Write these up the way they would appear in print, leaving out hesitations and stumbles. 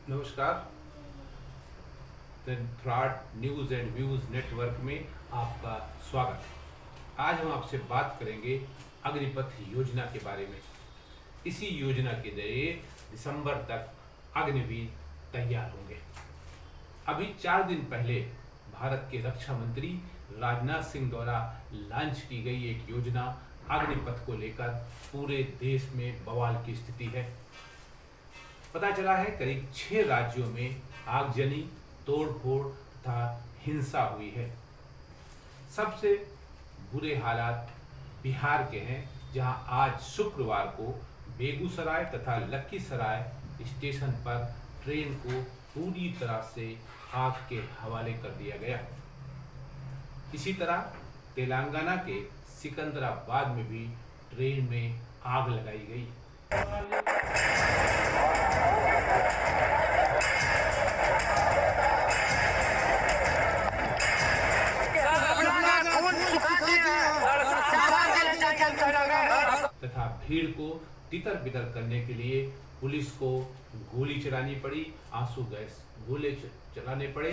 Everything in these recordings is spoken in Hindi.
नमस्कार। The throat news and views network में आपका स्वागत है। आज हम आपसे बात करेंगे अग्निपथ योजना के बारे में। इसी योजना के जरिए दिसंबर तक अग्निवीर तैयार होंगे। अभी 4 दिन पहले भारत के रक्षा मंत्री राजनाथ सिंह द्वारा लॉन्च की गई एक योजना अग्निपथ को लेकर पूरे देश में बवाल की स्थिति है। पता चला है करीब 6 राज्यों में आगजनी, तोड़फोड़ तथा हिंसा हुई है। सबसे बुरे हालात बिहार के हैं, जहां आज शुक्रवार को बेगूसराय तथा लखीसराय स्टेशन पर ट्रेन को पूरी तरह से आग के हवाले कर दिया गया। इसी तरह तेलंगाना के सिकंदराबाद में भी ट्रेन में आग लगाई गई। तथा भीड़ को तितर बितर करने के लिए पुलिस को गोली चलानी पड़ी, आंसू गैस गोले चलाने पड़े,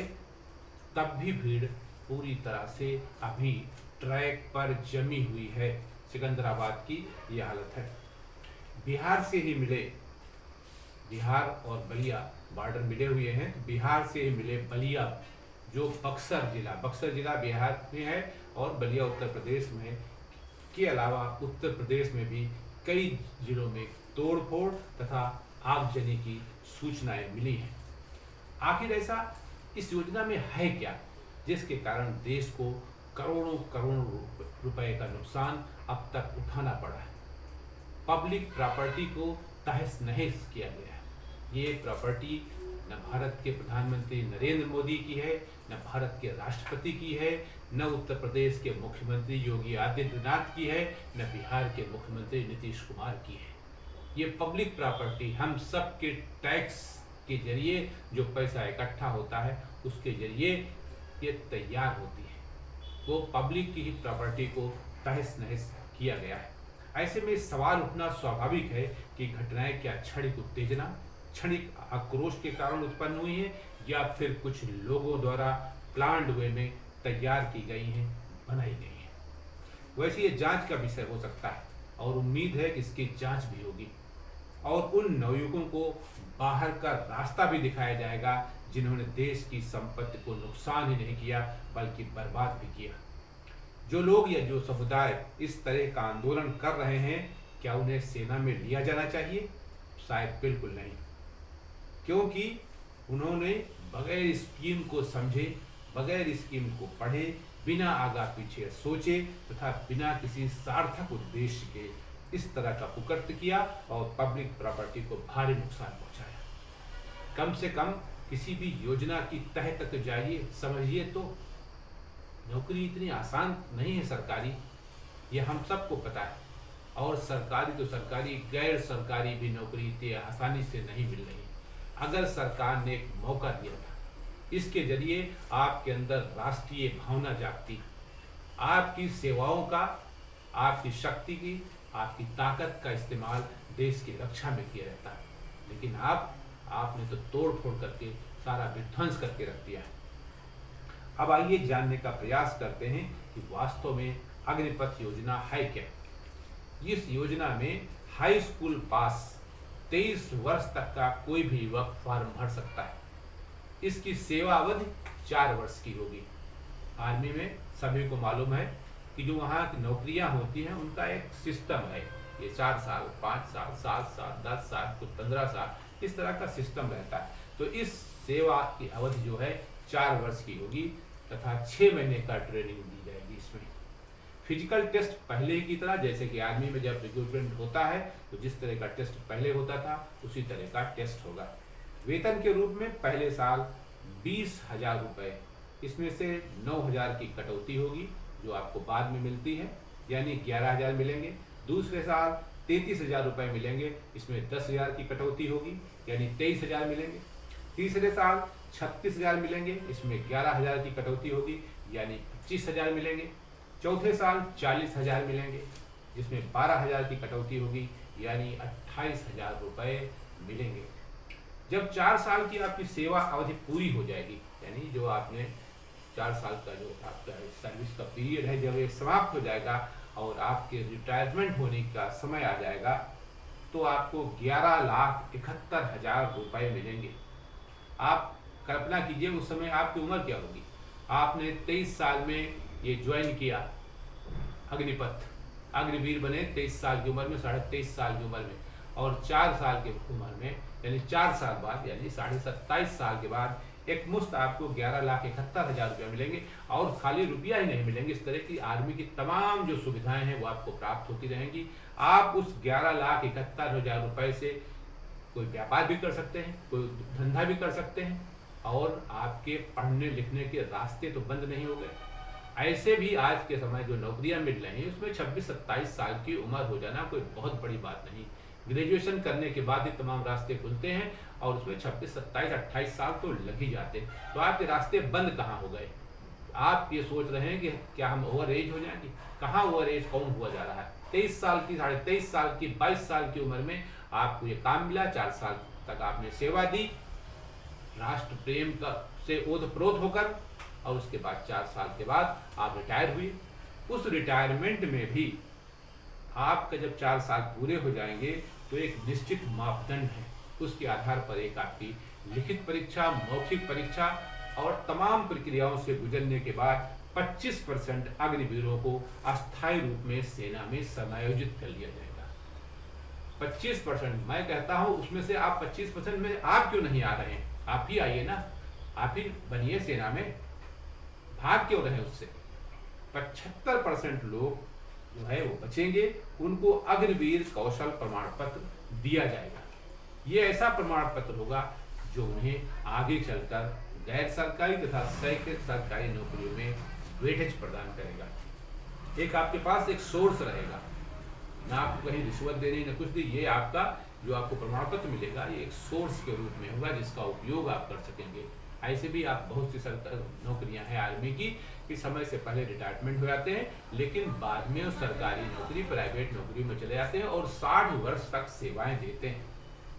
तब भी भीड़ पूरी तरह से अभी ट्रैक पर जमी हुई है। सिकंदराबाद की यह हालत है। बिहार से ही मिले, बिहार और बलिया बॉर्डर मिले हुए हैं। बिहार से ही मिले बलिया, जो बक्सर जिला बिहार में है और बलिया उत्तर प्रदेश में है, के अलावा उत्तर प्रदेश में भी कई जिलों में तोड़फोड़ तथा आगजनी की सूचनाएं मिली हैं। आखिर ऐसा इस योजना में है क्या, जिसके कारण देश को करोड़ों करोड़ों रुपए का नुकसान अब तक उठाना पड़ा है। पब्लिक प्रॉपर्टी को तहस नहस किया गया है। ये प्रॉपर्टी न भारत के प्रधानमंत्री नरेंद्र मोदी की है, न भारत के राष्ट्रपति की है, न उत्तर प्रदेश के मुख्यमंत्री योगी आदित्यनाथ की है, न बिहार के मुख्यमंत्री नीतीश कुमार की है। ये पब्लिक प्रॉपर्टी हम सब के टैक्स के जरिए जो पैसा इकट्ठा होता है उसके जरिए ये तैयार होती है। वो पब्लिक की ही प्रॉपर्टी को तहस नहस किया गया है। ऐसे में सवाल उठना स्वाभाविक है कि घटनाएं क्या क्षणिक उत्तेजना, क्षणिक आक्रोश के कारण उत्पन्न हुई है, या फिर कुछ लोगों द्वारा प्लान्ड वे में तैयार की गई हैं, बनाई गई हैं। वैसे ये जांच का विषय हो सकता है और उम्मीद है कि इसकी जांच भी होगी और उन नवयुवकों को बाहर का रास्ता भी दिखाया जाएगा जिन्होंने देश की संपत्ति को नुकसान ही नहीं किया बल्कि बर्बाद भी किया। जो लोग या जो समुदाय इस तरह का आंदोलन कर रहे हैं, क्या उन्हें सेना में लिया जाना चाहिए? शायद बिल्कुल नहीं, क्योंकि उन्होंने बगैर स्कीम को समझे, बगैर स्कीम को पढ़े, बिना आगा पीछे सोचे तथा बिना किसी सार्थक उद्देश्य के इस तरह का कुकृत्य किया और पब्लिक प्रॉपर्टी को भारी नुकसान पहुंचाया। कम से कम किसी भी योजना की तह तक जाइए, समझिए तो। नौकरी इतनी आसान नहीं है सरकारी, ये हम सबको पता है। और सरकारी तो सरकारी, गैर सरकारी भी नौकरी इतनी आसानी से नहीं मिल रही। अगर सरकार ने एक मौका दिया था, इसके जरिए आपके अंदर राष्ट्रीय भावना जागती, आपकी सेवाओं का, आपकी शक्ति की, आपकी ताकत का इस्तेमाल देश की रक्षा में किया जाता है। लेकिन आपने तो तोड़ फोड़ करके सारा विध्वंस करके रख दिया है। अब आइए जानने का प्रयास करते हैं कि वास्तव में अग्निपथ योजना है क्या। इस योजना में हाई स्कूल पास 23 वर्ष तक का कोई भी युवक फॉर्म भर सकता है। इसकी सेवा अवधि 4 वर्ष की होगी। आर्मी में सभी को मालूम है कि जो वहाँ की नौकरियां होती हैं उनका एक सिस्टम है। ये 4 साल, 5 साल, 7 साल, 10 साल, कुछ 15 साल, इस तरह का सिस्टम रहता है। तो इस सेवा की अवधि जो है 4 वर्ष की होगी तथा 6 महीने का ट्रेनिंग दी जाएगी। इसमें फिजिकल टेस्ट पहले की तरह, जैसे कि आर्मी में जब रिक्रूटमेंट होता है तो जिस तरह का टेस्ट पहले होता था उसी तरह का टेस्ट होगा। वेतन के रूप में पहले साल 20,000 रुपये, इसमें से 9,000 की कटौती होगी जो आपको बाद में मिलती है, यानी 11,000 मिलेंगे। दूसरे साल 33,000 रुपये मिलेंगे, इसमें 10,000 की कटौती होगी, यानी 23,000 मिलेंगे। तीसरे साल 36,000 मिलेंगे, इसमें 11,000 की कटौती होगी, यानी 25,000 मिलेंगे। चौथे साल 40,000 मिलेंगे, जिसमें 12,000 की कटौती होगी, यानी 28,000 रुपये मिलेंगे। जब 4 साल की आपकी सेवा अवधि पूरी हो जाएगी, यानी जो आपने 4 साल का जो आपका सर्विस का पीरियड है, जब ये समाप्त हो जाएगा और आपके रिटायरमेंट होने का समय आ जाएगा, तो आपको 11,71,000 रुपये मिलेंगे। आप कल्पना कीजिए उस समय आपकी उम्र क्या होगी। आपने 23 साल में ये ज्वाइन किया, अग्निवीर बने 23 साल की उम्र में, 23.5 साल की उम्र में, और 4 साल की उम्र में, यानी 4 साल बाद, यानी 27.5 साल के बाद एक मुश्त आपको 11,71,000 रुपये मिलेंगे। और खाली रुपया ही नहीं मिलेंगे, इस तरह की आर्मी की तमाम जो सुविधाएं हैं वो आपको प्राप्त होती रहेंगी। आप उस 11,71,000 रुपये से कोई व्यापार भी कर सकते हैं, कोई धंधा भी कर सकते हैं, और आपके पढ़ने लिखने के रास्ते तो बंद नहीं हो गए। ऐसे भी आज के समय जो नौकरियां मिल रही हैं उसमें 26-27 साल की उम्र हो जाना कोई बहुत बड़ी बात नहीं। ग्रेजुएशन करने के बाद ही तमाम रास्ते खुलते हैं और उसमें 26, 27, 28 साल तो लग ही जाते हैं। तो आपके रास्ते बंद कहाँ हो गए? आप ये सोच रहे हैं कि क्या हम ओवर एज हो जाएंगे? कहाँ ओवर एज कौन हुआ जा रहा है? 23 साल की, 23.5 साल की, 22 साल की उम्र में आपको ये काम मिला, 4 साल तक आपने सेवा दी राष्ट्र प्रेम का से ओतप्रोत होकर, और उसके बाद 4 साल के बाद आप रिटायर हुए। उस रिटायरमेंट में भी आपका जब 4 साल पूरे हो जाएंगे तो एक निश्चित मापदंड है, उसके आधार पर एक आपकी लिखित परीक्षा, मौखिक परीक्षा और तमाम प्रक्रियाओं से गुजरने के बाद 25% अग्निवीरों को अस्थायी रूप में सेना में समायोजित कर लिया जाएगा। 25%, मैं कहता हूं उसमें से आप 25% में आप क्यों नहीं आ रहे हैं? आप ही आइए ना, आप ही बनिए सेना में, भाग क्यों रहे उससे? 75% लोग जो है वो बचेंगे, उनको अग्निवीर कौशल प्रमाण पत्र दिया जाएगा। ये ऐसा प्रमाण पत्र होगा जो उन्हें आगे चलकर गैर सरकारी तथा सरकारी नौकरियों में वेटेज प्रदान करेगा। एक आपके पास एक सोर्स रहेगा, ना आपको कहीं रिश्वत देनी न कुछ दी। ये आपका जो आपको प्रमाण पत्र मिलेगा ये एक सोर्स के रूप में होगा जिसका उपयोग आप कर सकेंगे। ऐसे भी आप बहुत सी सरकारी नौकरियां हैं आर्मी की कि समय से पहले रिटायरमेंट हो जाते हैं, लेकिन बाद में वो सरकारी नौकरी, प्राइवेट नौकरी में चले जाते हैं और 60 वर्ष तक सेवाएं देते हैं।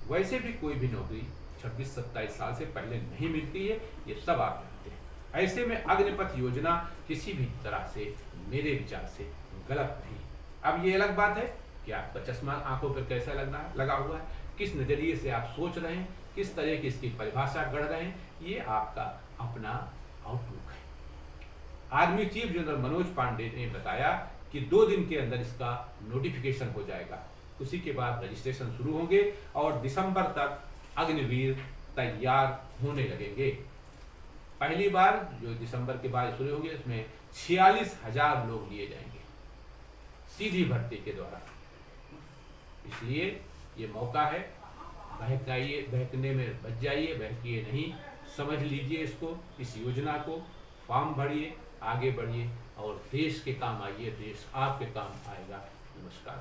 वैसे भी कोई भी नौकरी 26-27 साल से पहले नहीं मिलती है, ये सब आप जानते हैं। ऐसे में अग्निपथ योजना किसी भी तरह से मेरे विचार से गलत नहीं। अब ये अलग बात है कि आपका चश्मा आंखों पर कैसा लगा हुआ है, किस नजरिए से आप सोच रहे हैं, किस तरह की इसकी परिभाषा गढ़ रहे हैं, ये आपका अपना आउटलुक है। Army chief general Manoj Pande ने बताया कि 2 दिन के अंदर इसका नोटिफिकेशन हो जाएगा, उसी के बाद रजिस्ट्रेशन शुरू होंगे और दिसंबर तक अग्निवीर तैयार होने लगेंगे। पहली बार जो दिसंबर के बाद शुरू होंगे उसमें 46,000 लोग लिए जाएंगे सीधी भर्ती के द्वारा। इसलिए ये मौका है, बहकने में बच जाइए, बहकिए नहीं, समझ लीजिए इसको, इस योजना को, फॉर्म भरिए, आगे बढ़िए और देश के काम आइए, देश आपके काम आएगा। नमस्कार।